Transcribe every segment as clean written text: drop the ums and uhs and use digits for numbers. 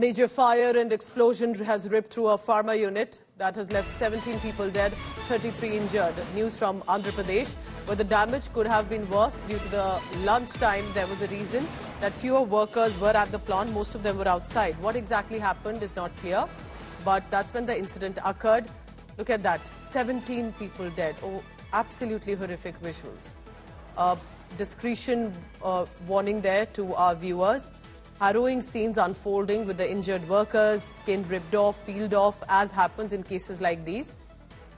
Major fire and explosion has ripped through a pharma unit that has left 17 people dead, 33 injured. News from Andhra Pradesh, where the damage could have been worse due to the lunchtime. There was a reason that fewer workers were at the plant. Most of them were outside. What exactly happened is not clear, but that's when the incident occurred. Look at that, 17 people dead. Oh, absolutely horrific visuals. Discretion warning there to our viewers. Harrowing scenes unfolding with the injured workers, skin ripped off, peeled off, as happens in cases like these,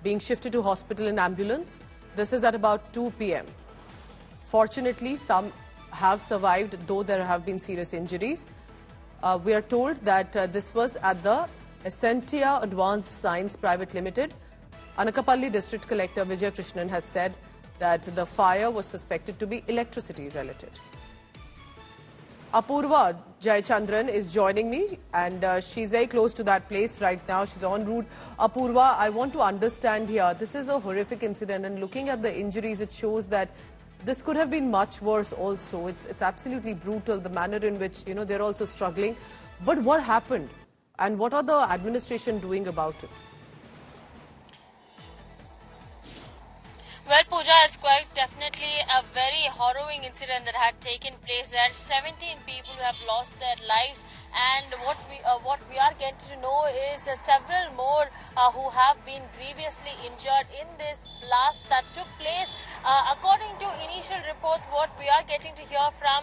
being shifted to hospital in ambulance. This is at about 2 p.m. Fortunately, some have survived, though there have been serious injuries. We are told that this was at the Essentia Advanced Science Private Limited. Anakapalli District Collector Vijay Krishnan has said that the fire was suspected to be electricity related. Apurva Jayachandran is joining me, and she's very close to that place right now. She's en route. Apurva, I want to understand here, this is a horrific incident, and looking at the injuries, it shows that this could have been much worse also. It's absolutely brutal, the manner in which, they're also struggling. But what happened, and what are the administration doing about it? Well, Pooja, it's quite definitely a very harrowing incident that had taken place. There are 17 people who have lost their lives, and what we are getting to know is several more who have been grievously injured in this blast that took place. According to initial reports, what we are getting to hear from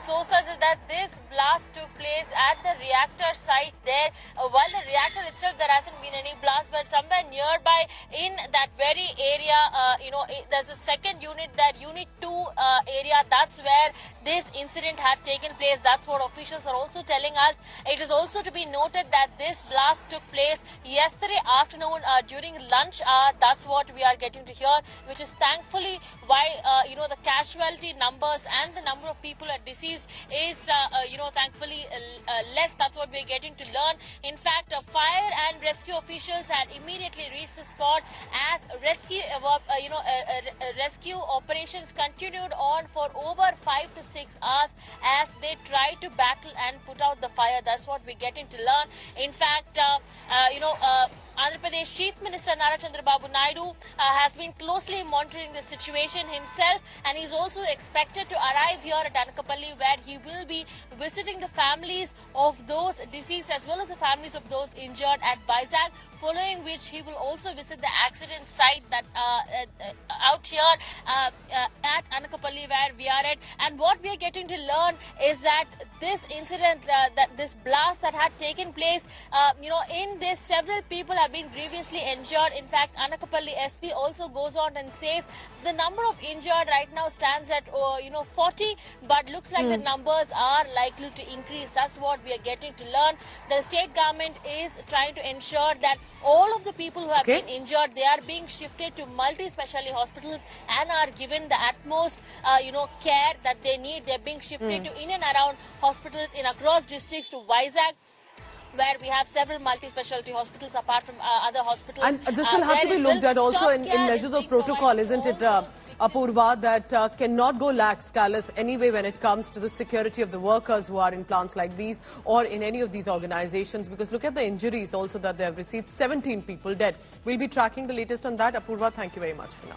sources is that this blast took place at the reactor site there. While the reactor itself, there hasn't been any blast, but somewhere nearby in that very area, there's a second unit, that unit 2 area. That's where this incident had taken place. That's what officials are also telling us. It is also to be noted that this blast took place yesterday afternoon during lunch hour. That's what we are getting to hear, which is thankfully why the casualty numbers and the number of people are deceased is thankfully less. That's what we're getting to learn. In fact, fire and rescue officials had immediately reached the spot as rescue operations continued on for over 5 to 6 hours as they tried to battle and put out the fire. That's what we're getting to learn. In fact, Andhra Pradesh Chief Minister Nara Chandrababu Naidu has been closely monitoring the situation himself, and he's also expected to arrive here at Anakapalli, where he will be visiting the families of those deceased as well as the families of those injured at Vizag, following which he will also visit the accident site that out here at Anakapalli, where we are at. And what we are getting to learn is that this incident, this blast that had taken place, in this several people have been grievously injured. In fact, Anakapalli SP also goes on and says the number of injured right now stands at 40, but looks like the numbers are likely to increase. That's what we are getting to learn. The state government is trying to ensure that all of the people who have been injured, they are being shifted to multi-specialty hospitals and are given the utmost care that they need. They're being shifted to in and around hospitals in across districts to Vizag, where we have several multi-specialty hospitals apart from other hospitals. And this will have to be looked at also in measures of protocol, isn't it, Apurva, that cannot go lax, callous anyway when it comes to the security of the workers who are in plants like these or in any of these organizations, because look at the injuries also that they have received. 17 people dead. We'll be tracking the latest on that. Apurva, thank you very much for now.